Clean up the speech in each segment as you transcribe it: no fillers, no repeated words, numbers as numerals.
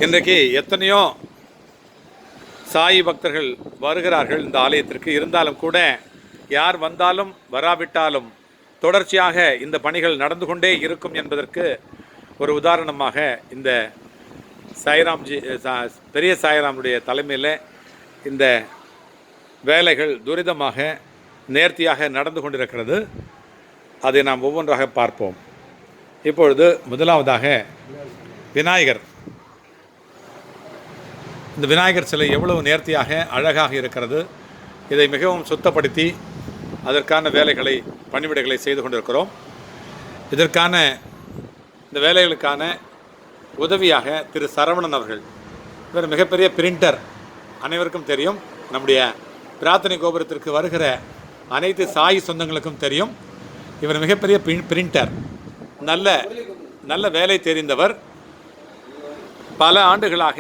இன்றைக்கு எத்தனையோ சாயி பக்தர்கள் வருகிறார்கள் இந்த ஆலயத்திற்கு. இருந்தாலும் கூட யார் வந்தாலும் வராவிட்டாலும் தொடர்ச்சியாக இந்த பணிகள் நடந்து கொண்டே இருக்கும் என்பதற்கு ஒரு உதாரணமாக இந்த சாய்ராம்ஜி பெரிய சாய்ராமுடைய தலைமையில் இந்த வேலைகள் துரிதமாக நேர்த்தியாக நடந்து கொண்டிருக்கிறது. அதை நாம் ஒவ்வொன்றாக பார்ப்போம். இப்பொழுது முதலாவதாக விநாயகர். இந்த விநாயகர் சிலை எவ்வளவு நேர்த்தியாக அழகாக இருக்கிறது. இதை மிகவும் சுத்தப்படுத்தி அதற்கான வேலைகளை பணிவிடைகளை செய்து கொண்டிருக்கிறோம். இதற்கான இந்த வேலைகளுக்கான உதவியாக திரு சரவணன் அவர்கள். இவர் மிகப்பெரிய பிரிண்டர், அனைவருக்கும் தெரியும். நம்முடைய பிரார்த்தனை கோபுரத்திற்கு வருகிற அனைத்து சாய் சொந்தங்களுக்கும் தெரியும். இவர் மிகப்பெரிய பிரிண்டர், நல்ல வேலை தெரிந்தவர். பல ஆண்டுகளாக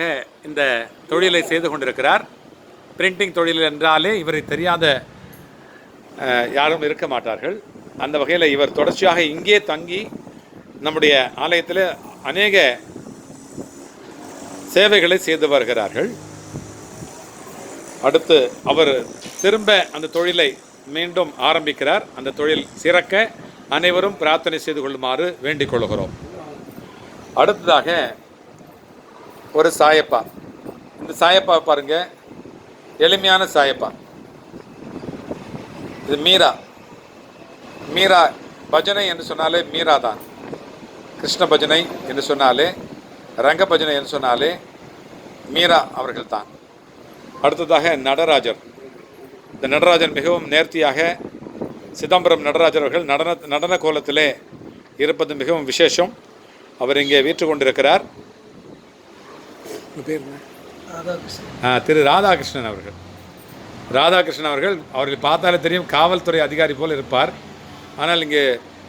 இந்த தொழிலை செய்து கொண்டிருக்கிறார். பிரிண்டிங் தொழில் என்றாலே இவரை தெரியாத யாரும் இருக்க மாட்டார்கள். அந்த வகையில் இவர் தொடர்ச்சியாக இங்கே தங்கி நம்முடைய ஆலயத்தில் அநேக சேவைகளை செய்து வருகிறார்கள். அடுத்து அவர் திரும்ப அந்த தொழிலை மீண்டும் ஆரம்பிக்கிறார். அந்த தொழில் சிறக்க அனைவரும் பிரார்த்தனை செய்து கொள்ளுமாறு வேண்டிக் கொள்கிறோம். அடுத்ததாக ஒரு சாயப்பா. இந்த சாயப்பா பாருங்க, எளிமையான சாயப்பா. இது மீரா பஜனை என்று சொன்னாலே மீரா தான். கிருஷ்ண பஜனை என்று சொன்னாலே, ரங்க பஜனை என்று சொன்னாலே மீரா அவர்கள் தான். அடுத்ததாக நடராஜர். இந்த நடராஜர் மிகவும் நேர்த்தியாக சிதம்பரம் நடராஜர் அவர்கள் நடன கோலத்திலே இருப்பது மிகவும் விசேஷம். அவர் இங்கே வீற்று கொண்டிருக்கிறார். திரு ராதாகிருஷ்ணன் அவர்கள். அவர்கள் பார்த்தாலே தெரியும், காவல்துறை அதிகாரி போல் இருப்பார். ஆனால் இங்கே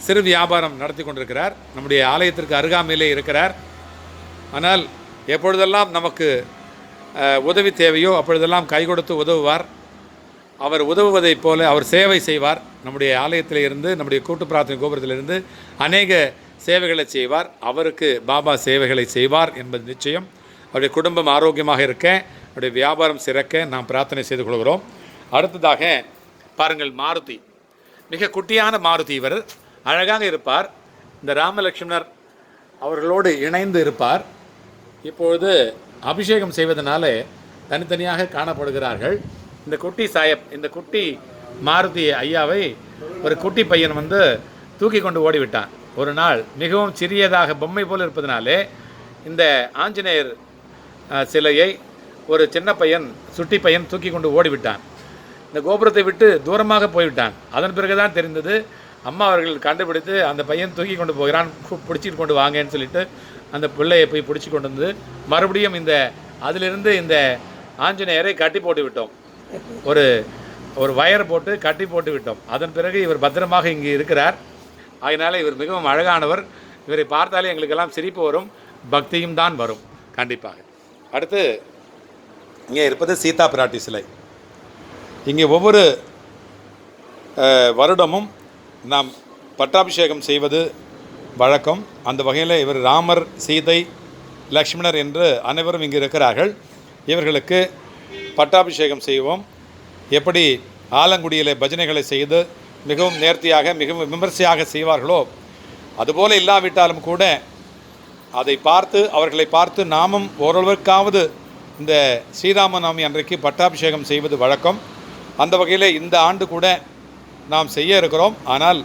சிறு வியாபாரம் நடத்தி கொண்டிருக்கிறார். நம்முடைய ஆலயத்திற்கு அருகாமையிலே இருக்கிறார். ஆனால் எப்பொழுதெல்லாம் நமக்கு உதவி தேவையோ அப்பொழுதெல்லாம் கை கொடுத்து உதவுவார். அவர் உதவுவதைப் போல அவர் சேவை செய்வார். நம்முடைய ஆலயத்தில் இருந்து, நம்முடைய கூட்டு பிரார்த்தனை கோபுரத்திலிருந்து அநேக சேவைகளை செய்வார். அவருக்கு பாபா சேவைகளை செய்வார் என்பது நிச்சயம். அவருடைய குடும்பம் ஆரோக்கியமாக இருக்க, அவருடைய வியாபாரம் சிறக்க நாம் பிரார்த்தனை செய்து கொள்கிறோம். அடுத்ததாக பாருங்கள், மாருதி. மிக குட்டியான மாருதி. இவர் அழகாக இருப்பார். இந்த ராமலட்சுமணர் அவர்களோடு இணைந்து இருப்பார். இப்பொழுது அபிஷேகம் செய்வதனால தனித்தனியாக காணப்படுகிறார்கள். இந்த குட்டி சாயப், இந்த குட்டி மாருதி ஐயாவை ஒரு குட்டி பையன் தூக்கி கொண்டு ஓடிவிட்டான். ஒரு நாள் மிகவும் சிறியதாக பொம்மை போல் இருப்பதனாலே இந்த ஆஞ்சநேயர் சிலையை ஒரு சின்ன பையன், சுட்டி பையன் தூக்கி கொண்டு ஓடிவிட்டான். இந்த கோபுரத்தை விட்டு தூரமாக போய்விட்டான். அதன் பிறகுதான் தெரிந்தது. அம்மா அவர்கள் கண்டுபிடித்து அந்த பையன் தூக்கி கொண்டு போகிறான், பிடிச்சிட்டு கொண்டு வாங்கன்னு சொல்லிட்டு அந்த பிள்ளையை போய் பிடிச்சி கொண்டு வந்து மறுபடியும் அதிலிருந்து இந்த ஆஞ்சநேயரை கட்டி போட்டு விட்டோம். ஒரு வயர் போட்டு கட்டி போட்டு விட்டோம். அதன் பிறகு இவர் பத்திரமாக இங்கே இருக்கிறார். அதனால் இவர் மிகவும் அழகானவர். இவரை பார்த்தாலே எங்களுக்கெல்லாம் சிரிப்பு வரும், பக்தியும் தான் வரும் கண்டிப்பாக. அடுத்து இங்கே இருப்பது சீதா பிராட்டி சிலை. இங்கே ஒவ்வொரு வருடமும் நாம் பட்டாபிஷேகம் செய்வது வழக்கம். அந்த வகையில் இவர் ராமர், சீதை, லக்ஷ்மணர் என்று அனைவரும் இங்கு இருக்கிறார்கள். இவர்களுக்கு பட்டாபிஷேகம் செய்வோம். எப்படி ஆலங்குடியில் பஜனைகளை செய்து மிகவும் நேர்த்தியாக, மிகவும் விமர்சையாக செய்வார்களோ, அதுபோல் இல்லாவிட்டாலும் கூட அதை பார்த்து, அவர்களை பார்த்து நாமும் ஓரளவுக்காவது இந்த ஸ்ரீராமநவமி அன்றைக்கு பட்டாபிஷேகம் செய்வது வழக்கம். அந்த வகையில் இந்த ஆண்டு கூட நாம் செய்ய இருக்கிறோம். ஆனால்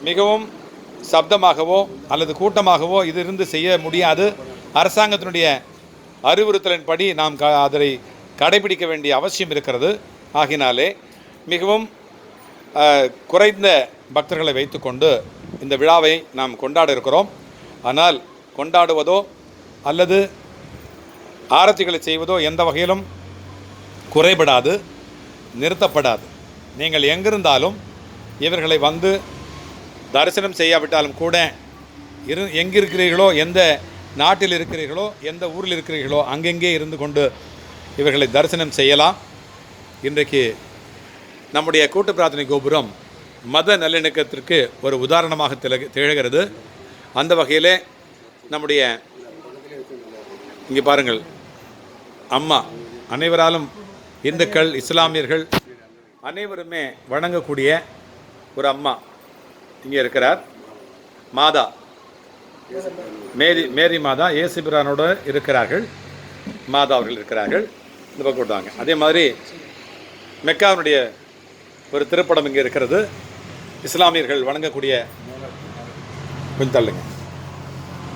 மிகவும் சப்தமாகவோ அல்லது கூட்டமாகவோ இதிலிருந்து செய்ய முடியாது. அரசாங்கத்தினுடைய அறிவுறுத்தலின்படி நாம் அதை கடைபிடிக்க வேண்டிய அவசியம் இருக்கிறது. ஆகினாலே மிகவும் குறைந்த பக்தர்களை வைத்துக்கொண்டு இந்த விழாவை நாம் கொண்டாட இருக்கிறோம். ஆனால் கொண்டாடுவதோ அல்லது ஆரத்திகளை செய்வதோ எந்த வகையிலும் குறைபடாது, நிறுத்தப்படாது. நீங்கள் எங்கிருந்தாலும் இவர்களை தரிசனம் செய்யாவிட்டாலும் கூட எங்கிருக்கிறீர்களோ, எந்த நாட்டில் இருக்கிறீர்களோ, எந்த ஊரில் இருக்கிறீர்களோ அங்கெங்கே இருந்து கொண்டு இவர்களை தரிசனம் செய்யலாம். இன்றைக்கு நம்முடைய கூட்டு பிரார்த்தனை கோபுரம் மத நல்லிணக்கத்திற்கு ஒரு உதாரணமாக திகழ்கிறது. அந்த வகையிலே நம்முடைய இங்கே பாருங்கள், அம்மா அனைவராலும் இந்துக்கள், இஸ்லாமியர்கள் அனைவருமே வணங்கக்கூடிய ஒரு அம்மா இங்கே இருக்கிறார். மாதா மேரி மாதா இயேசுபிரானோடு இருக்கிறார்கள். மாதா அவர்கள் இருக்கிறார்கள். இந்த பக்கம் விட்டாங்க. அதே மாதிரி மெக்காவுடைய ஒரு திருப்படம் இங்கே இருக்கிறது. இஸ்லாமியர்கள் வணங்கக்கூடிய கொஞ்சம் தள்ளுங்க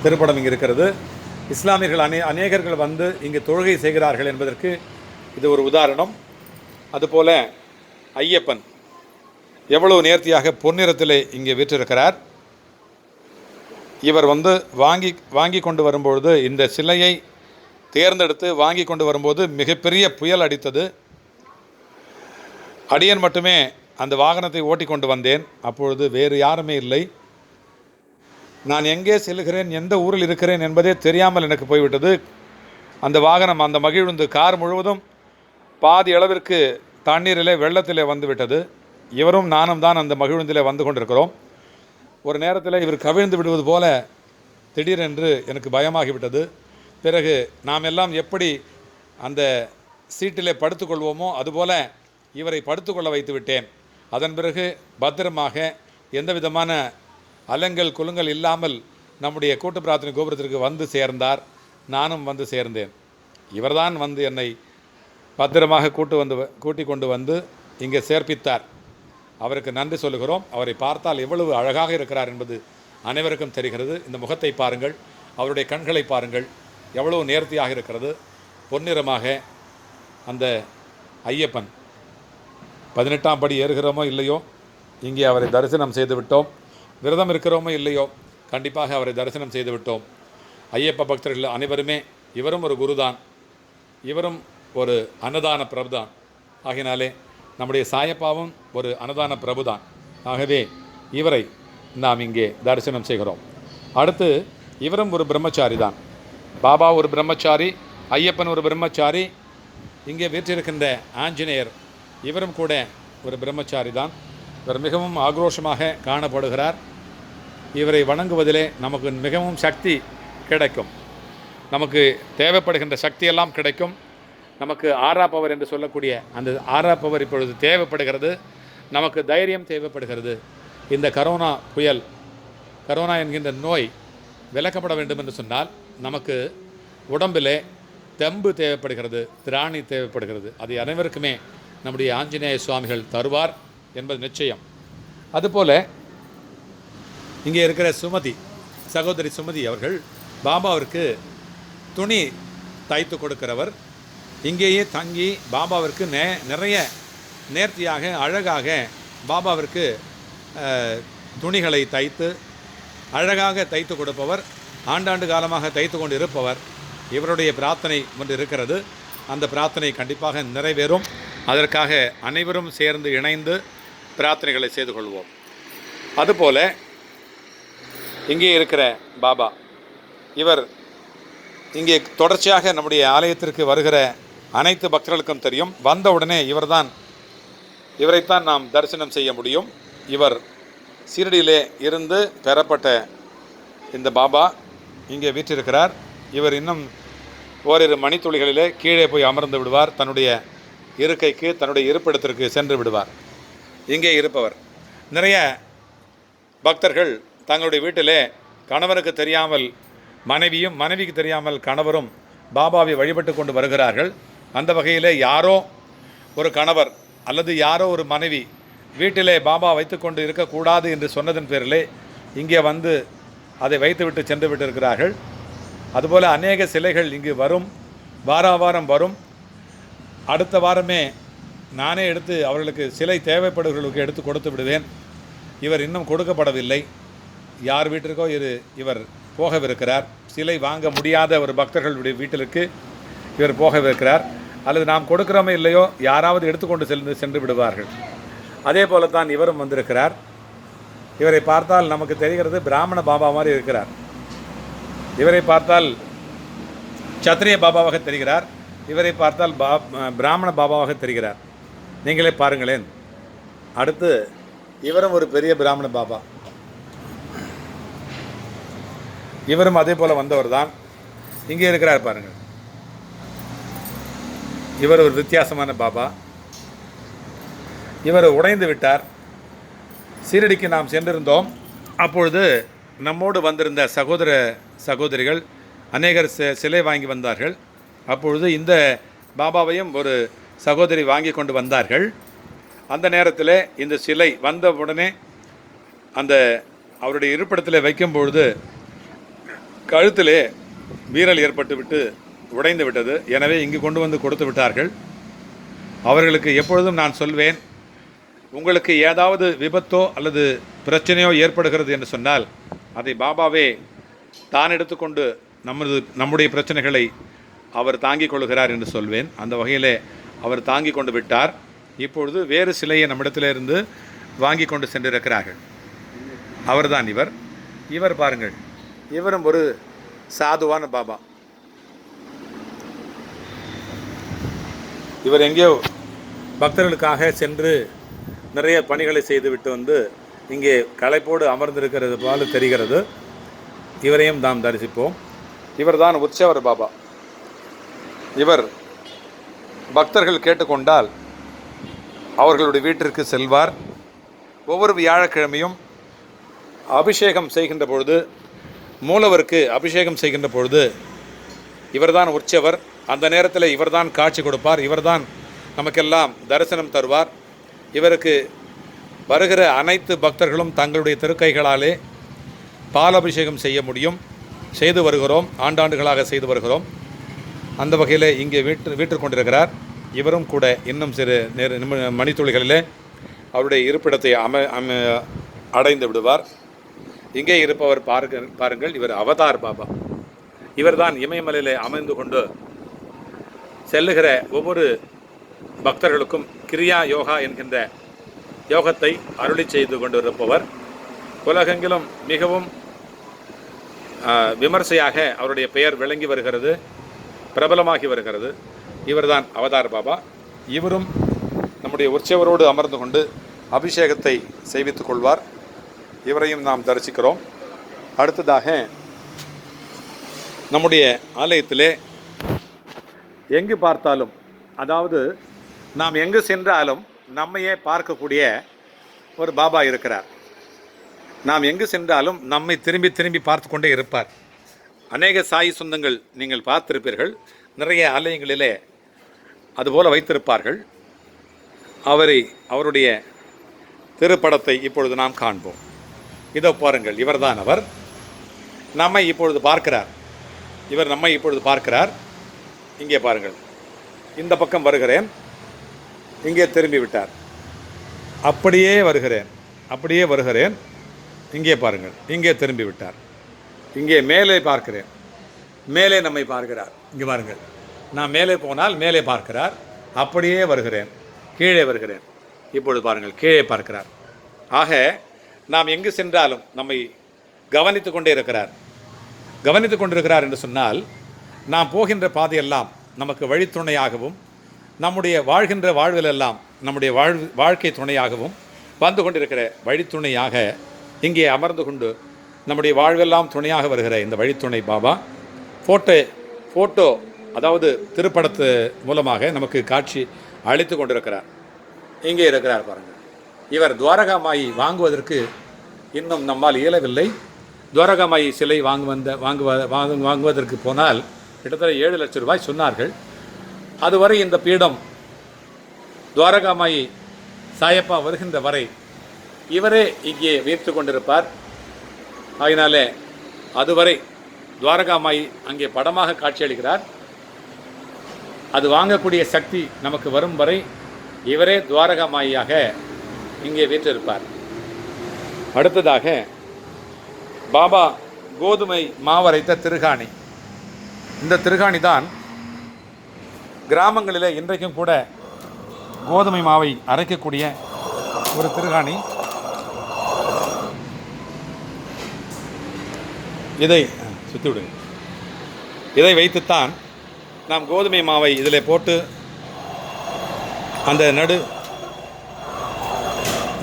திருப்படம் இங்கே இருக்கிறது. இஸ்லாமியர்கள் அநேகர்கள் வந்து இங்கே தொழுகை செய்கிறார்கள் என்பதற்கு இது ஒரு உதாரணம். அதுபோல ஐயப்பன் எவ்வளவு நேர்த்தியாக பொன்னிறத்திலே இங்கே வீற்றிருக்கிறார். இவர் வந்து வாங்கி கொண்டு வரும்பொழுது, இந்த சிலையை தேர்ந்தெடுத்து வாங்கி கொண்டு வரும்போது மிகப்பெரிய புயல் அடித்தது. அடியன் மட்டுமே அந்த வாகனத்தை ஓட்டி கொண்டு வந்தேன். அப்பொழுது வேறு யாருமே இல்லை. நான் எங்கே செல்கிறேன், எந்த ஊரில் இருக்கிறேன் என்பதே தெரியாமல் எனக்கு போய்விட்டது. அந்த வாகனம், அந்த மகிழுந்து கார் முழுவதும் பாதி அளவிற்கு தண்ணீரிலே வெள்ளத்திலே வந்து விட்டது. இவரும் நானும் தான் அந்த மகிழுந்திலே வந்து கொண்டிருக்கிறோம். ஒரு நேரத்தில் இவர் கவிழ்ந்து விடுவது போல திடீரென்று எனக்கு பயமாகிவிட்டது. பிறகு நாம் எல்லாம் எப்படி அந்த சீட்டிலே படுத்துக்கொள்வோமோ அதுபோல் இவரை படுத்துக்கொள்ள வைத்து விட்டேன். அதன் பிறகு பத்திரமாக எந்த விதமான அலங்கல் குலுங்கல் இல்லாமல் நம்முடைய கூட்டு பிரார்த்தனை கோபுரத்திற்கு வந்து சேர்ந்தார். நானும் வந்து சேர்ந்தேன். இவர்தான் வந்து என்னை பத்திரமாக கூட்டி கொண்டு வந்து இங்கே சேர்ப்பித்தார். அவருக்கு நன்றி சொல்லுகிறோம். அவரை பார்த்தால் எவ்வளவு அழகாக இருக்கிறார் என்பது அனைவருக்கும் தெரிகிறது. இந்த முகத்தை பாருங்கள், அவருடைய கண்களை பாருங்கள், எவ்வளவு நேர்த்தியாக இருக்கிறது. பொன்னிறமாக அந்த ஐயப்பன் 18ஆம் படி ஏறுகிறோமோ இல்லையோ, இங்கே அவரை தரிசனம் செய்து விட்டோம். விரதம் இருக்கிறோமோ இல்லையோ, கண்டிப்பாக அவரை தரிசனம் செய்து விட்டோம். ஐயப்ப பக்தர்கள் அனைவருமே, இவரும் ஒரு குருதான், இவரும் ஒரு அன்னதான பிரபுதான். ஆகினாலே நம்முடைய சாயப்பாவும் ஒரு அன்னதான பிரபுதான். ஆகவே இவரை நாம் இங்கே தரிசனம் செய்கிறோம். அடுத்து இவரும் ஒரு பிரம்மச்சாரி தான். பாபா ஒரு பிரம்மச்சாரி, ஐயப்பன் ஒரு பிரம்மச்சாரி. இங்கே வீற்றிருக்கின்ற ஆஞ்சநேயர் இவரும் கூட ஒரு பிரம்மச்சாரி தான். இவர் மிகவும் ஆக்ரோஷமாக காணப்படுகிறார். இவரை வணங்குவதிலே நமக்கு மிகவும் சக்தி கிடைக்கும். நமக்கு தேவைப்படுகின்ற சக்தியெல்லாம் கிடைக்கும். நமக்கு ஆறா பவர் என்று சொல்லக்கூடிய அந்த ஆறா பவர் இப்பொழுது தேவைப்படுகிறது. நமக்கு தைரியம் தேவைப்படுகிறது. இந்த கரோனா புயல், கரோனா என்கின்ற நோய் விலக்கப்பட வேண்டும் என்று சொன்னால் நமக்கு உடம்பிலே தெம்பு தேவைப்படுகிறது, திராணி தேவைப்படுகிறது. அதை அனைவருக்குமே நம்முடைய ஆஞ்சநேய சுவாமிகள் தருவார் என்பது நிச்சயம். அதுபோல் இங்கே இருக்கிற சுமதி, சகோதரி சுமதி அவர்கள் பாபாவிற்கு துணி தைத்து கொடுக்கிறவர். இங்கேயே தங்கி பாபாவிற்கு நிறைய நேர்த்தியாக அழகாக பாபாவிற்கு துணிகளை தைத்து அழகாக தைத்து கொடுப்பவர். ஆண்டாண்டு காலமாக தைத்து கொண்டு இருப்பவர். இவருடைய பிரார்த்தனை ஒன்று இருக்கிறது. அந்த பிரார்த்தனை கண்டிப்பாக நிறைவேறும். அதற்காக அனைவரும் சேர்ந்து இணைந்து பிரார்த்தனைகளை செய்து கொள்வோம். அதுபோல் இங்கே இருக்கிற பாபா, இவர் இங்கே தொடர்ச்சியாக நம்முடைய ஆலயத்திற்கு வருகிற அனைத்து பக்தர்களுக்கும் தெரியும். வந்தவுடனே இவரைத்தான் நாம் தரிசனம் செய்ய முடியும். இவர் சீரடியிலே இருந்து பெறப்பட்ட இந்த பாபா இங்கே வீற்றிருக்கிறார். இவர் இன்னும் ஓரிரு மணித்துளிகளிலே கீழே போய் அமர்ந்து விடுவார். தன்னுடைய இருக்கைக்கு, தன்னுடைய இருப்பிடத்திற்கு சென்று விடுவார். இங்கே இருப்பவர் நிறைய பக்தர்கள் தங்களுடைய வீட்டிலே கணவனுக்கு தெரியாமல் மனைவியும், மனைவிக்கு தெரியாமல் கணவரும் பாபாவை வழிபட்டு கொண்டு வருகிறார்கள். அந்த வகையிலே யாரோ ஒரு கணவர் அல்லது யாரோ ஒரு மனைவி வீட்டிலே பாபா வைத்து கொண்டு இருக்கக்கூடாது என்று சொன்னதன் பேரிலே இங்கே வந்து அதை வைத்துவிட்டு சென்று விட்டு இருக்கிறார்கள். அதுபோல் அநேக சிலைகள் இங்கு வரும், வாரம் வரும். அடுத்த வாரமே நானே எடுத்து அவர்களுக்கு சிலை தேவைப்படுவர்களுக்கு எடுத்து கொடுத்து விடுவேன். இவர் இன்னும் கொடுக்கப்படவில்லை. யார் வீட்டிற்கோ இவர் போகவிருக்கிறார். சிலை வாங்க முடியாத ஒரு பக்தர்களுடைய வீட்டிற்கு இவர் போகவிருக்கிறார். அல்லது நாம் கொடுக்கிறோமே இல்லையோ யாராவது எடுத்துக்கொண்டு சென்று விடுவார்கள். அதே போலத்தான் இவரும் வந்திருக்கிறார். இவரை பார்த்தால் நமக்கு தெரிகிறது பிராமண பாபா மாதிரி இருக்கிறார். இவரை பார்த்தால் சத்திரிய பாபாவாக தெரிகிறார். இவரை பார்த்தால் பிராமண பாபாவாக தெரிகிறார். நீங்களே பாருங்களேன். அடுத்து இவரும் ஒரு பெரிய பிராமண பாபா. இவரும் அதே போல் வந்தவர் தான். இங்கே இருக்கிறார் பாருங்கள். இவர் ஒரு வித்தியாசமான பாபா. இவர் உடைந்து விட்டார். சீரடிக்கு நாம் சென்றிருந்தோம். அப்பொழுது நம்மோடு வந்திருந்த சகோதர சகோதரிகள் அநேகர் சிலை வாங்கி வந்தார்கள். அப்பொழுது இந்த பாபாவையும் ஒரு சகோதரி வாங்கி கொண்டு வந்தார்கள். அந்த நேரத்தில் இந்த சிலை வந்த உடனே அந்த அவருடைய இருப்பிடத்தில் வைக்கும்பொழுது கழுத்திலே வீரல் ஏற்பட்டு விட்டு உடைந்து விட்டது. எனவே இங்கு கொண்டு வந்து கொடுத்து விட்டார்கள். அவர்களுக்கு எப்பொழுதும் நான் சொல்வேன், உங்களுக்கு ஏதாவது விபத்தோ அல்லது பிரச்சனையோ ஏற்படுகிறது என்று சொன்னால் அதை பாபாவே தான் எடுத்துக்கொண்டு நம்முடைய பிரச்சனைகளை அவர் தாங்கிக் கொள்கிறார் என்று சொல்வேன். அந்த வகையிலே அவர் தாங்கி கொண்டு விட்டார். இப்பொழுது வேறு சிலையை நம்மிடத்திலிருந்து வாங்கி கொண்டு சென்றிருக்கிறார்கள். அவர்தான் இவர் பாருங்கள், இவரும் ஒரு சாதுவான பாபா. இவர் எங்கேயோ பக்தர்களுக்காக சென்று நிறைய பணிகளை செய்துவிட்டு வந்து இங்கே களைப்போடு அமர்ந்திருக்கிறது போல தெரிகிறது. இவரையும் நாம் தரிசிப்போம். இவர்தான் உற்சவர் பாபா. இவர் பக்தர்கள் கேட்டுக்கொண்டால் அவர்களுடைய வீட்டிற்கு செல்வார். ஒவ்வொரு வியாழக்கிழமையும் அபிஷேகம் செய்கின்ற பொழுது, மூலவருக்கு அபிஷேகம் செய்கின்ற பொழுது இவர்தான் உற்சவர். அந்த நேரத்தில் இவர்தான் காட்சி கொடுப்பார். இவர்தான் நமக்கெல்லாம் தரிசனம் தருவார். இவருக்கு வருகிற அனைத்து பக்தர்களும் தங்களுடைய திருக்கைகளாலே பாலாபிஷேகம் செய்ய முடியும். செய்து வருகிறோம், ஆண்டாண்டுகளாக செய்து வருகிறோம். அந்த வகையில் இங்கே வீட்டு கொண்டிருக்கிறார். இவரும் கூட இன்னும் சிறு மணித்துளிகளிலே அவருடைய இருப்பிடத்தை அடைந்து விடுவார். இங்கே இருப்பவர் பாருங்கள், இவர் அவதார் பாபா. இவர்தான் இமயமலையிலே அமைந்து கொண்டு செல்லுகிற ஒவ்வொரு பக்தர்களுக்கும் கிரியா யோகா என்கின்ற யோகத்தை அருளி செய்து கொண்டிருப்பவர். உலகெங்கிலும் மிகவும் விமர்சையாக அவருடைய பெயர் விளங்கி வருகிறது, பிரபலமாகி வருகிறது. இவர்தான் அவதார் பாபா. இவரும் நம்முடைய உற்சவரோடு அமர்ந்து கொண்டு அபிஷேகத்தை செய்வித்துக் கொள்வார். இவரையும் நாம் தரிசிக்கிறோம். அடுத்ததாக நம்முடைய ஆலயத்திலே எங்கு பார்த்தாலும், அதாவது நாம் எங்கு சென்றாலும் நம்மையே பார்க்கக்கூடிய ஒரு பாபா இருக்கிறார். நாம் எங்கு சென்றாலும் நம்மை திரும்பி திரும்பி பார்த்து கொண்டே இருப்பார். அநேக சாயி சொந்தங்கள் நீங்கள் பார்த்திருப்பீர்கள். நிறைய ஆலயங்களிலே அதுபோல் வைத்திருப்பார்கள். அவருடைய திருப்படத்தை இப்பொழுது நாம் காண்போம். இதோ பாருங்கள், இவர்தான் அவர். நம்மை இப்பொழுது பார்க்கிறார். இவர் நம்மை இப்பொழுது பார்க்கிறார். இங்கே பாருங்கள், இந்த பக்கம் வருகிறேன், இங்கே திரும்பி விட்டார். அப்படியே வருகிறேன், இங்கே பாருங்கள், இங்கே திரும்பி விட்டார். இங்கே மேலே பார்க்கிறேன், மேலே நம்மை பார்க்கிறார். இங்கே பாருங்கள், நான் மேலே போனால் மேலே பார்க்கிறார். அப்படியே வருகிறேன், கீழே வருகிறேன். இப்பொழுது பாருங்கள், கீழே பார்க்கிறார். ஆக நாம் எங்கு சென்றாலும் நம்மை கவனித்து கொண்டே இருக்கிறார். கவனித்து கொண்டிருக்கிறார் என்று சொன்னால், நாம் போகின்ற பாதையெல்லாம் நமக்கு வழித்துணையாகவும், நம்முடைய வாழ்கின்ற வாழ்விலெல்லாம் நம்முடைய வாழ்க்கை துணையாகவும் வந்து கொண்டிருக்கிற வழித்துணையாக இங்கே அமர்ந்து கொண்டு நம்முடைய வாழ்வெல்லாம் துணையாக வருகிற இந்த வழித்துணை பாபா ஃபோட்டோ அதாவது திருப்படத்து மூலமாக நமக்கு காட்சி அளித்து கொண்டிருக்கிறார். இங்கே இருக்கிறார் பாருங்கள். இவர் துவாரகாமாயி வாங்குவதற்கு இன்னும் நம்மால் இயலவில்லை. துவாரகாமாயி சிலை வாங்குவதற்கு போனால் கிட்டத்தட்ட 7 லட்சம் ரூபாய் சொன்னார்கள். அதுவரை இந்த பீடம் துவாரகாமாயி சாயப்பா வருகின்ற வரை இவரே இங்கே வீர்த்து கொண்டிருப்பார். ஆகினாலே அதுவரை துவாரகாமாயி அங்கே படமாக காட்சியளிக்கிறார். அது வாங்கக்கூடிய சக்தி நமக்கு வரும் வரை இவரே துவாரகாமாயியாக இங்கே வீற்றிருப்பார். அடுத்ததாக பாபா கோதுமை மாவரைத்த திருகாணி. இந்த திருகாணி தான் கிராமங்களிலே இன்றைக்கும் கூட கோதுமை மாவை அரைக்கக்கூடிய ஒரு திருகாணி. இதை சுற்றி விடுங்க. இதை வைத்துத்தான் நாம் கோதுமை மாவை இதில் போட்டு அந்த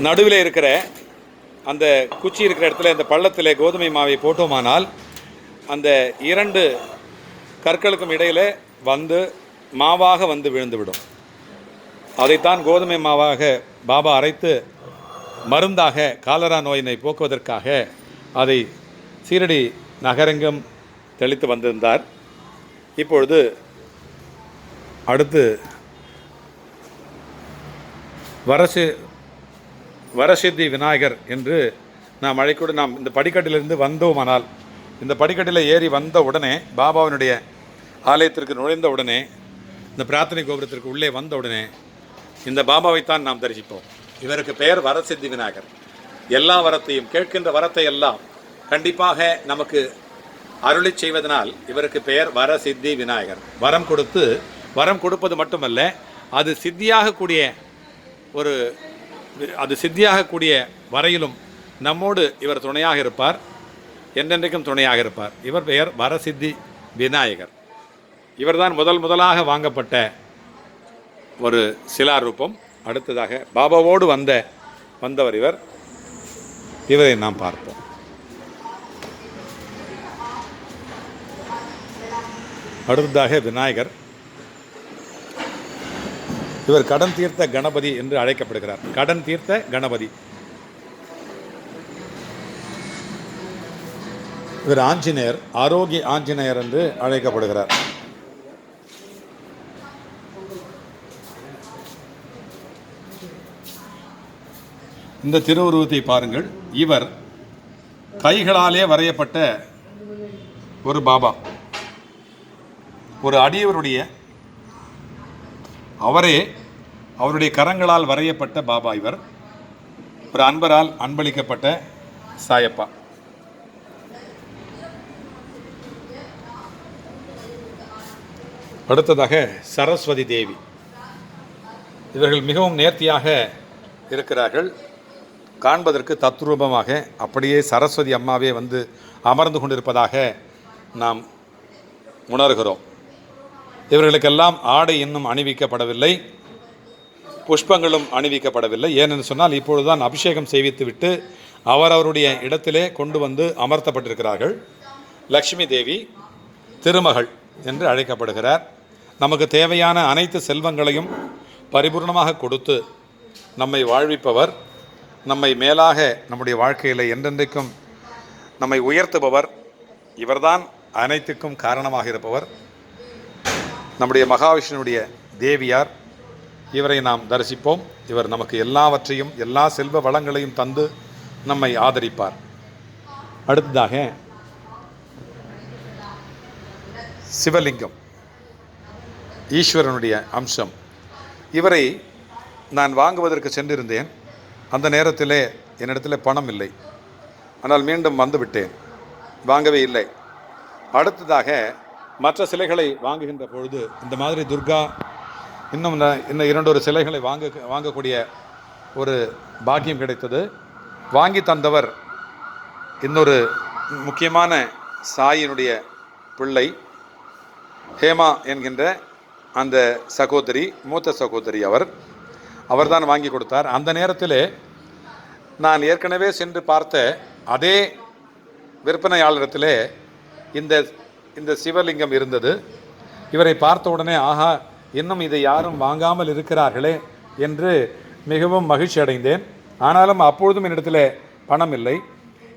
நடுவில் இருக்கிற அந்த குச்சி இருக்கிற இடத்துல அந்த பள்ளத்தில் கோதுமை மாவை போட்டோமானால் அந்த 2 கற்களுக்கும் இடையில் வந்து மாவாக வந்து விழுந்துவிடும். அதைத்தான் கோதுமை மாவாக பாபா அரைத்து மருந்தாக காலரா நோயினை போக்குவதற்காக அதை சீரடி நகரெங்கும் தெளித்து வந்திருந்தார். இப்பொழுது அடுத்து வரசித்தி விநாயகர் என்று நாம் அழைக்கூட நாம் இந்த படிக்கட்டிலிருந்து வந்தோமானால், இந்த படிக்கட்டில் ஏறி வந்த உடனே பாபாவினுடைய ஆலயத்திற்கு நுழைந்த உடனே, இந்த பிரார்த்தனை கோபுரத்திற்கு உள்ளே வந்த உடனே இந்த பாபாவைத்தான் நாம் தரிசிப்போம். இவருக்கு பெயர் வரசித்தி விநாயகர். எல்லா வரத்தையும், கேட்கின்ற வரத்தை எல்லாம் கண்டிப்பாக நமக்கு அருளி செய்வதனால் இவருக்கு பெயர் வரசித்தி விநாயகர். வரம் கொடுப்பது மட்டுமல்ல, அது சித்தியாகக்கூடிய வரையிலும் நம்மோடு இவர் துணையாக இருப்பார், என்றென்றைக்கும் துணையாக இருப்பார். இவர் பெயர் வரசித்தி விநாயகர். இவர்தான் முதலாக வாங்கப்பட்ட ஒரு சிலாரூபம். அடுத்ததாக பாபாவோடு வந்தவர் இவரை நாம் பார்ப்போம். அடுத்ததாக விநாயகர். இவர் கடன் தீர்த்த கணபதி என்று அழைக்கப்படுகிறார். கடன் தீர்த்த கணபதி. இவர் ஆஞ்சநேயர், ஆரோக்கிய ஆஞ்சநேயர் என்று அழைக்கப்படுகிறார். இந்த திருவுருவத்தை பாருங்கள். இவர் கைகளாலே வரையப்பட்ட ஒரு பாபா, ஒரு அடியவருடைய அவருடைய கரங்களால் வரையப்பட்ட பாபா. இவர் ஒரு அன்பரால் அன்பளிக்கப்பட்ட சாயப்பா. அடுத்ததாக சரஸ்வதி தேவி. இவர்கள் மிகவும் நேர்த்தியாக இருக்கிறார்கள். காண்பதற்கு தத்ரூபமாக அப்படியே சரஸ்வதி அம்மாவே வந்து அமர்ந்து கொண்டிருப்பதாக நாம் உணர்கிறோம். இவர்களுக்கெல்லாம் ஆடை இன்னும் அணிவிக்கப்படவில்லை, புஷ்பங்களும் அணிவிக்கப்படவில்லை. ஏனென்று சொன்னால் இப்பொழுதுதான் அபிஷேகம் செய்வித்துவிட்டு அவரவருடைய இடத்திலே கொண்டு வந்து அமர்த்தப்பட்டிருக்கிறார்கள். லக்ஷ்மி தேவி திருமகள் என்று அழைக்கப்படுகிறார். நமக்கு தேவையான அனைத்து செல்வங்களையும் பரிபூர்ணமாக கொடுத்து நம்மை வாழ்விப்பவர், நம்மை மேலாக நம்முடைய வாழ்க்கையில் என்றென்றைக்கும் நம்மை உயர்த்துபவர். இவர்தான் அனைத்துக்கும் காரணமாக இருப்பவர். நம்முடைய மகாவிஷ்ணுடைய தேவியார். இவரை நாம் தரிசிப்போம். இவர் நமக்கு எல்லாவற்றையும், எல்லா செல்வ வளங்களையும் தந்து நம்மை ஆதரிப்பார். அடுத்ததாக சிவலிங்கம், ஈஸ்வரனுடைய அம்சம். இவரை நான் வாங்குவதற்கு சென்றிருந்தேன். அந்த நேரத்திலே என்னிடத்தில் பணம் இல்லை. ஆனால் மீண்டும் வந்துவிட்டேன், வாங்கவே இல்லை. அடுத்ததாக மற்ற சிலைகளை வாங்குகின்ற பொழுது இந்த மாதிரி துர்கா இன்னும் 2 சிலைகளை வாங்கக்கூடிய ஒரு பாக்கியம் கிடைத்தது. வாங்கி தந்தவர் இன்னொரு முக்கியமான சாயினுடைய பிள்ளை ஹேமா என்கின்ற அந்த சகோதரி, மூத்த சகோதரி. அவர்தான் வாங்கி கொடுத்தார். அந்த நேரத்தில் நான் ஏற்கனவே சென்று பார்த்த அதே விற்பனையாளரிடத்திலே இந்த சிவலிங்கம் இருந்தது. இவரை பார்த்த உடனே ஆஹா, இன்னும் இதை யாரும் வாங்காமல் இருக்கிறார்களே என்று மிகவும் மகிழ்ச்சி அடைந்தேன். ஆனாலும் அப்பொழுதும் என்னிடத்தில் பணம் இல்லை.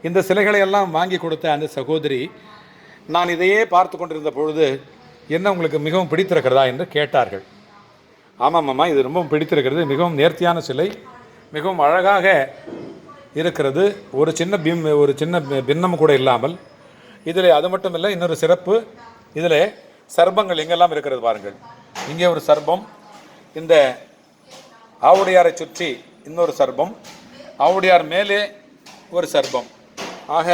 இந்த சிலைகளை எல்லாம் வாங்கி கொடுத்த அந்த சகோதரி நான் இதையே பார்த்து கொண்டிருந்த பொழுது, என்ன உங்களுக்கு மிகவும் பிடித்திருக்கிறதா என்று கேட்டார்கள். ஆமாம் அம்மா, இது ரொம்பவும் பிடித்திருக்கிறது, மிகவும் நேர்த்தியான சிலை, மிகவும் அழகாக இருக்கிறது, ஒரு சின்ன பின்னம் கூட இல்லாமல். இதில் அது மட்டும் இல்லை, இன்னொரு சிறப்பு, இதில் சர்ப்பங்கள் எங்கெல்லாம் இருக்கிறது பாருங்கள். இங்கே ஒரு சர்ப்பம், இந்த ஆவுடையாரை சுற்றி இன்னொரு சர்ப்பம், ஆவுடையார் மேலே ஒரு சர்ப்பம், ஆக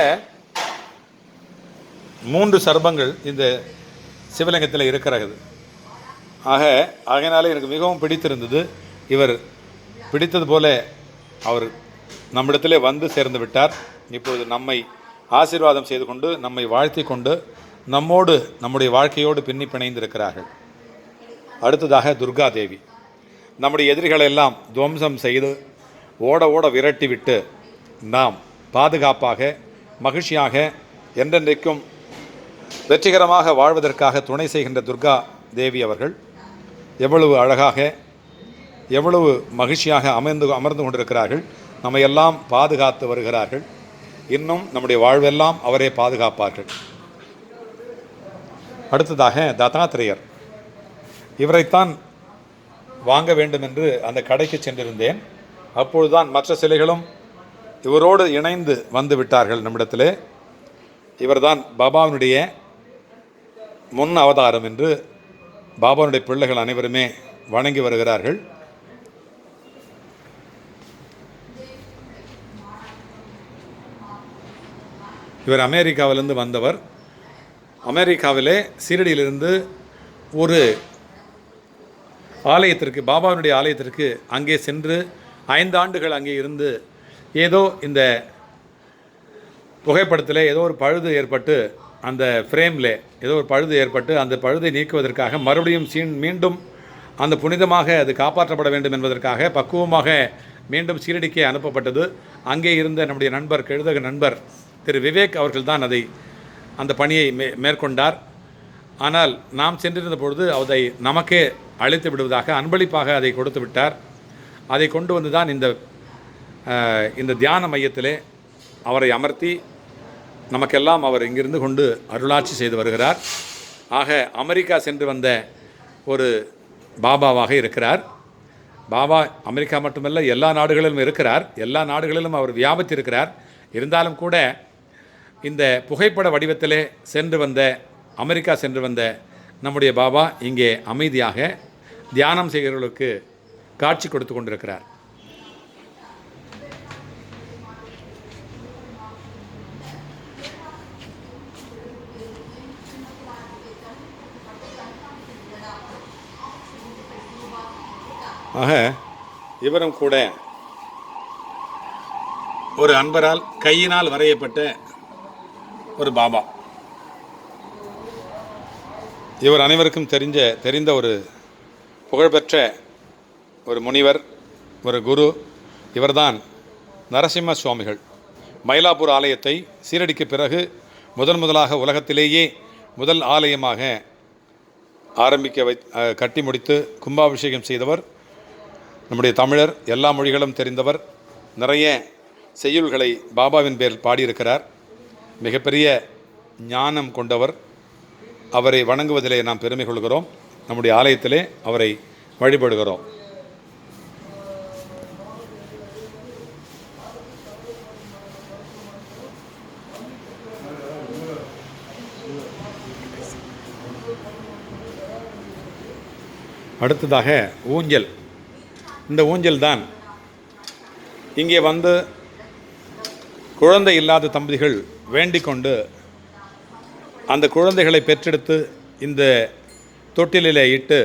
3 சர்ப்பங்கள் இந்த சிவலிங்கத்தில் இருக்கிறது. ஆகையினாலே எனக்கு மிகவும் பிடித்திருந்தது. இவர் பிடித்தது போல அவர் நம்மிடத்திலே வந்து சேர்ந்து விட்டார். இப்பொழுது நம்மை ஆசீர்வாதம் செய்து கொண்டு, நம்மை வாழ்த்தி கொண்டு, நம்மோடு நம்முடைய வாழ்க்கையோடு பின்னி பிணைந்திருக்கிறார்கள். அடுத்ததாக துர்கா தேவி. நம்முடைய எதிரிகளை எல்லாம் துவம்சம் செய்து ஓட விரட்டிவிட்டு நாம் பாதுகாப்பாக, மகிழ்ச்சியாக, என்றென்றைக்கும் வெற்றிகரமாக வாழ்வதற்காக துணை செய்கின்ற துர்கா தேவி அவர்கள். எவ்வளவு அழகாக எவ்வளவு மகிழ்ச்சியாக அமர்ந்து கொண்டிருக்கிறார்கள். நம்மை எல்லாம் பாதுகாத்து வருகிறார்கள். இன்னும் நம்முடைய வாழ்வெல்லாம் அவரே பாதுகாப்பார்கள். அடுத்ததாக தத்தாத்திரேயர். இவரைத்தான் வாங்க வேண்டும் என்று அந்த கடைக்கு சென்றிருந்தேன். அப்பொழுதுதான் மற்ற சிலைகளும் இவரோடு இணைந்து வந்து விட்டார்கள் நம்மிடத்திலே. இவர்தான் பாபாவினுடைய முன் அவதாரம் என்று பாபாவுடைய பிள்ளைகள் அனைவருமே வணங்கி வருகிறார்கள். இவர் அமெரிக்காவிலிருந்து வந்தவர். அமெரிக்காவிலே சீரடியிலிருந்து ஒரு ஆலயத்திற்கு, பாபாவினுடைய ஆலயத்திற்கு அங்கே சென்று 5 ஆண்டுகள் அங்கே இருந்து ஏதோ இந்த புகைப்படத்தில் ஏதோ ஒரு பழுது ஏற்பட்டு, அந்த ஃப்ரேமில் ஏதோ ஒரு பழுது ஏற்பட்டு அந்த பழுதை நீக்குவதற்காக மறுபடியும் மீண்டும் அந்த புனிதமாக அது காப்பாற்றப்பட வேண்டும் என்பதற்காக பக்குவமாக மீண்டும் சீரடிக்கே அனுப்பப்பட்டது. அங்கே இருந்த நம்முடைய நண்பர், கெழுதக நண்பர் திரு விவேக் அவர்கள்தான் அந்த பணியை மேற்கொண்டார். ஆனால் நாம் சென்றிருந்த பொழுது அதை நமக்கே அழைத்து விடுவதாக அன்பளிப்பாக அதை கொடுத்து விட்டார். அதை கொண்டு வந்து தான் இந்த தியான மையத்திலே அவரை அமர்த்தி நமக்கெல்லாம் அவர் இங்கிருந்து கொண்டு அருளாட்சி செய்து வருகிறார். ஆக அமெரிக்கா சென்று வந்த ஒரு பாபாவாக இருக்கிறார். பாபா அமெரிக்கா மட்டுமல்ல, எல்லா நாடுகளிலும் இருக்கிறார். எல்லா நாடுகளிலும் அவர் வியாபித்திருக்கிறார். இருந்தாலும் கூட இந்த புகைப்பட வடிவத்திலே அமெரிக்கா சென்று வந்த நம்முடைய பாபா இங்கே அமைதியாக தியானம் செய்கிறவர்களுக்கு காட்சி கொடுத்து கொண்டிருக்கிறார். ஆக இவரும் கூட ஒரு அன்பரால் கையினால் வரையப்பட்ட ஒரு பாபா. இவர் அனைவருக்கும் தெரிந்த ஒரு புகழ்பெற்ற ஒரு முனிவர், ஒரு குரு. இவர்தான் நரசிம்ம சுவாமிகள். மயிலாப்பூர் ஆலயத்தை சீரடிக்கு பிறகு முதலாக உலகத்திலேயே முதல் ஆலயமாக கட்டி முடித்து கும்பாபிஷேகம் செய்தவர் நம்முடைய தமிழர். எல்லா மொழிகளும் தெரிந்தவர். நிறைய செய்யுள்களை பாபாவின் பேரில் பாடியிருக்கிறார். மிகப்பெரிய ஞானம் கொண்டவர். அவரை வணங்குவதிலே நாம் பெருமை கொள்கிறோம். நம்முடைய ஆலயத்திலே அவரை வழிபடுகிறோம். அடுத்ததாக ஊஞ்சல். இந்த ஊஞ்சல் தான் இங்கே வந்து குழந்தை இல்லாத தம்பதிகள் வேண்டிக் கொண்டு அந்த குழந்தைகளை பெற்றெடுத்து இந்த தொட்டிலில் இட்டு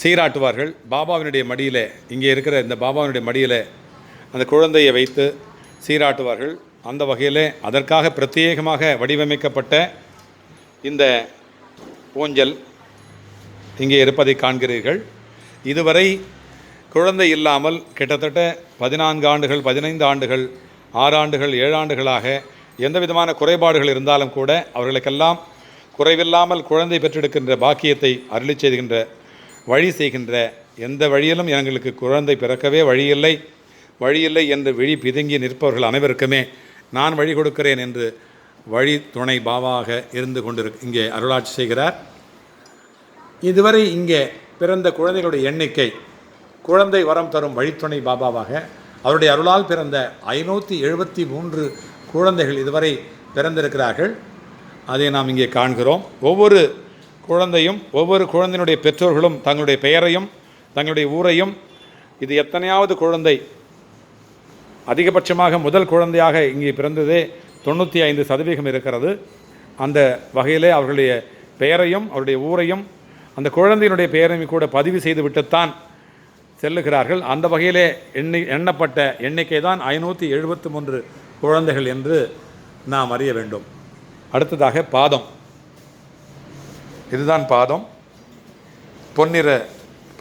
சீராட்டுவார்கள். பாபாவினுடைய மடியில், இங்கே இருக்கிற இந்த பாபாவினுடைய மடியில் அந்த குழந்தையை வைத்து சீராட்டுவார்கள். அந்த வகையில் அதற்காக பிரத்யேகமாக வடிவமைக்கப்பட்ட இந்த ஊஞ்சல் இங்கே இருப்பதை காண்கிறீர்கள். இதுவரை குழந்தை இல்லாமல் கிட்டத்தட்ட 14 ஆண்டுகள், 15 ஆண்டுகள், 6 ஆண்டுகள், 7 ஆண்டுகளாக எந்த விதமான குறைபாடுகள் இருந்தாலும் கூட அவர்களுக்கெல்லாம் குறைவில்லாமல் குழந்தை பெற்றெடுக்கின்ற பாக்கியத்தை அருளி வழி செய்கின்ற, எந்த வழியிலும் எங்களுக்கு குழந்தை பிறக்கவே வழியில்லை என்று விழி பிதுங்கி நிற்பவர்கள் அனைவருக்குமே நான் வழி கொடுக்கிறேன் என்று வழி துணை பாபாவாக இருந்து இங்கே அருளாட்சி செய்கிறார். இதுவரை இங்கே பிறந்த குழந்தைகளுடைய எண்ணிக்கை, குழந்தை வரம் தரும் வழித்துணை பாபாவாக அவருடைய அருளால் பிறந்த 573 குழந்தைகள் இதுவரை பிறந்திருக்கிறார்கள். அதை நாம் இங்கே காண்கிறோம். ஒவ்வொரு குழந்தையும், ஒவ்வொரு குழந்தையினுடைய பெற்றோர்களும் தங்களுடைய பெயரையும் தங்களுடைய ஊரையும், இது எத்தனையாவது குழந்தை, அதிகபட்சமாக முதல் குழந்தையாக இங்கே பிறந்ததே 95% இருக்கிறது. அந்த வகையிலே அவர்களுடைய பெயரையும் அவருடைய ஊரையும் அந்த குழந்தையினுடைய பெயரையும் கூட பதிவு செய்து விட்டுத்தான் செல்லுகிறார்கள். அந்த வகையிலே எண்ணப்பட்ட எண்ணிக்கை தான் 573 குழந்தைகள் என்று நாம் அறிய வேண்டும். அடுத்ததாக பாதம். இதுதான் பாதம், பொன்னிற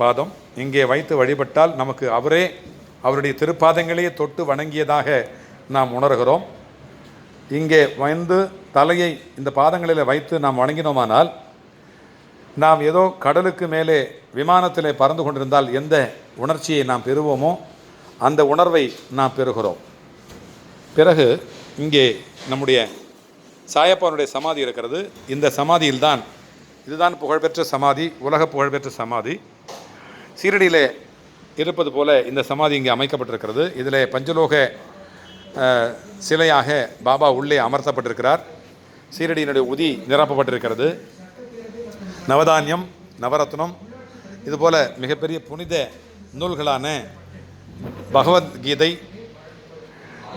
பாதம். இங்கே வைத்து வழிபட்டால் நமக்கு அவருடைய திருப்பாதங்களையே தொட்டு வணங்கியதாக நாம் உணர்கிறோம். இங்கே வந்து தலையை இந்த பாதங்களில் வைத்து நாம் வணங்கினோமானால் நாம் ஏதோ கடலுக்கு மேலே விமானத்திலே பறந்து கொண்டிருந்தால் எந்த உணர்ச்சியை நாம் பெறுவோமோ அந்த உணர்வை நாம் பெறுகிறோம். பிறகு இங்கே நம்முடைய சாயப்பானுடைய சமாதி இருக்கிறது. இந்த சமாதியில்தான், இதுதான் புகழ்பெற்ற சமாதி, உலக புகழ்பெற்ற சமாதி. சீரடியிலே இருப்பது போல இந்த சமாதி இங்கே அமைக்கப்பட்டிருக்கிறது. இதில் பஞ்சலோக சிலையாக பாபா உள்ளே அமர்த்தப்பட்டிருக்கிறார். சீரடியினுடைய உதி நிரப்பப்பட்டிருக்கிறது. நவதானியம், நவரத்னம், இதுபோல் மிகப்பெரிய புனித நூல்களான பகவத்கீதை,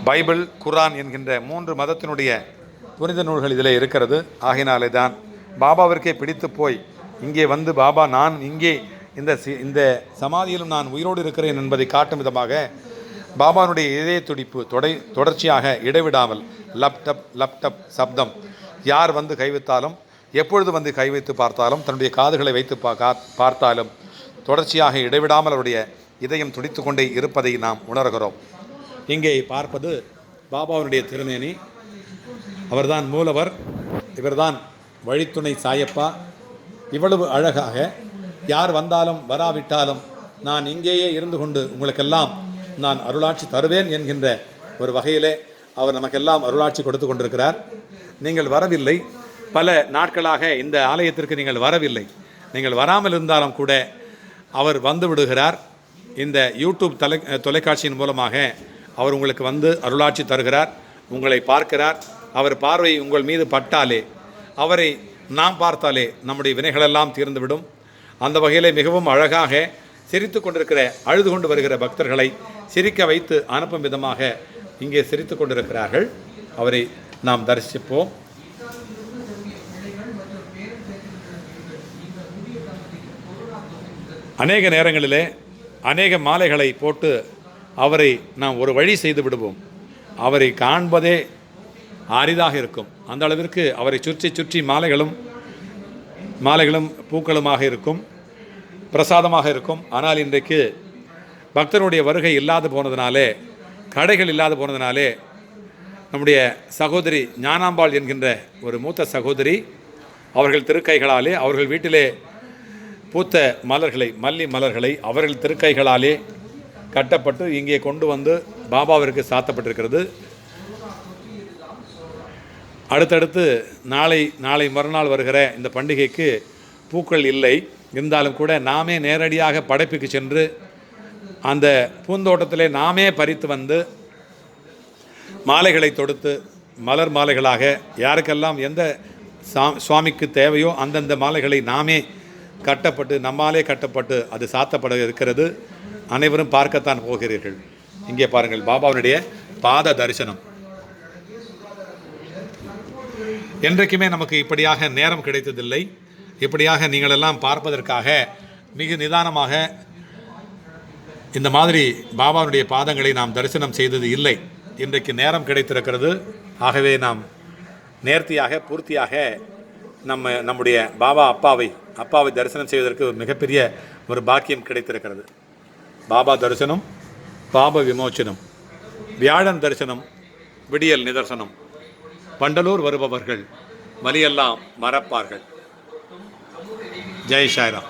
பைபிள், குரான் என்கின்ற 3 மதத்தினுடைய புனித நூல்கள் இதில் இருக்கிறது. ஆகினாலே தான் பாபாவிற்கே பிடித்து போய் இங்கே வந்து பாபா நான் இங்கே இந்த சமாதியிலும் நான் உயிரோடு இருக்கிறேன் என்பதை காட்டும் விதமாக பாபானுடைய இதய துடிப்பு தொடர்ச்சியாக இடைவிடாமல் லப்டப் லப்டப் சப்தம் யார் வந்து கைவித்தாலும், எப்பொழுது வந்து கை வைத்து பார்த்தாலும், தன்னுடைய காதுகளை வைத்து பார்த்தாலும் தொடர்ச்சியாக இடைவிடாமல் அவருடைய இதயம் துடித்து கொண்டே இருப்பதை நாம் உணர்கிறோம். இங்கே பார்ப்பது பாபாவுடைய திருமேனி. அவர்தான் மூலவர், இவர்தான் வழித்துணை சாயப்பா. இவ்வளவு அழகாக யார் வந்தாலும் வராவிட்டாலும் நான் இங்கேயே இருந்து கொண்டு உங்களுக்கெல்லாம் நான் அருளாட்சி தருவேன் என்கின்ற ஒரு வகையிலே அவர் நமக்கெல்லாம் அருளாட்சி கொடுத்து கொண்டிருக்கிறார். நீங்கள் வரவில்லை, பல நாட்களாக இந்த ஆலயத்திற்கு நீங்கள் வரவில்லை. நீங்கள் வராமல் இருந்தாலும் கூட அவர் வந்து விடுகிறார். இந்த யூடியூப் தொலைக்காட்சியின் மூலமாக அவர் உங்களுக்கு வந்து அருளாட்சி தருகிறார், உங்களை பார்க்கிறார். அவர் பார்வை உங்கள் மீது பட்டாலே, அவரை நாம் பார்த்தாலே நம்முடைய வினைகளெல்லாம் தீர்ந்துவிடும். அந்த வகையில் மிகவும் அழகாக சிரித்து கொண்டிருக்கிற, அழுது கொண்டு வருகிற பக்தர்களை சிரிக்க வைத்து அனுப்பும் விதமாக இங்கே சிரித்து கொண்டிருக்கிறார்கள். அவரை நாம் தரிசிப்போம். அநேக நேரங்களிலே அநேக மாலைகளை போட்டு அவரை நாம் ஒரு வழி செய்து விடுவோம். அவரை காண்பதே அரிதாக இருக்கும். அந்த அளவிற்கு அவரை சுற்றி சுற்றி மாலைகளும் பூக்களுமாக இருக்கும், பிரசாதமாக இருக்கும். ஆனால் இன்றைக்கு பக்தருடைய வருகை இல்லாது போனதினாலே, கடைகள் இல்லாது போனதினாலே நம்முடைய சகோதரி ஞானாம்பாள் என்கின்ற ஒரு மூத்த சகோதரி அவர்கள் திருக்கைகளாலே, அவர்கள் வீட்டிலே பூத்த மலர்களை, மல்லி மலர்களை அவர்கள் திருக்கைகளாலே கட்டப்பட்டு இங்கே கொண்டு வந்து பாபாவிற்கு சாத்தப்பட்டிருக்கிறது. அடுத்தடுத்து நாளை மறுநாள் வருகிற இந்த பண்டிகைக்கு பூக்கள் இல்லை. இருந்தாலும் கூட நாமே நேரடியாக படைப்புக்கு சென்று அந்த பூந்தோட்டத்திலே நாமே பறித்து வந்து மாலைகளை தொடுத்து மலர் மாலைகளாக யாருக்கெல்லாம் எந்த சுவாமிக்கு தேவையோ அந்தந்த மாலைகளை நாமே நம்மாலே கட்டப்பட்டு அது சாத்தப்பட இருக்கிறது. அனைவரும் பார்க்கத்தான் போகிறீர்கள். இங்கே பாருங்கள், பாபாவுடைய பாத தரிசனம். என்றைக்குமே நமக்கு இப்படியாக நேரம் கிடைத்ததில்லை. இப்படியாக நீங்களெல்லாம் பார்ப்பதற்காக மிக நிதானமாக இந்த மாதிரி பாபாவுடைய பாதங்களை நாம் தரிசனம் செய்தது இல்லை. இன்றைக்கு நேரம் கிடைத்திருக்கிறது. ஆகவே நாம் நேர்த்தியாக பூர்த்தியாக நம்முடைய அப்பாவை தரிசனம் செய்வதற்கு மிகப்பெரிய ஒரு பாக்கியம் கிடைத்திருக்கிறது. பாபா தரிசனம், பாப விமோச்சனம், வியாழன் தரிசனம், விடியல் நிதர்சனம். பண்டலூர் வருபவர்கள் வலியெல்லாம் மறப்பார்கள். ஜெய் சாய்ராம்.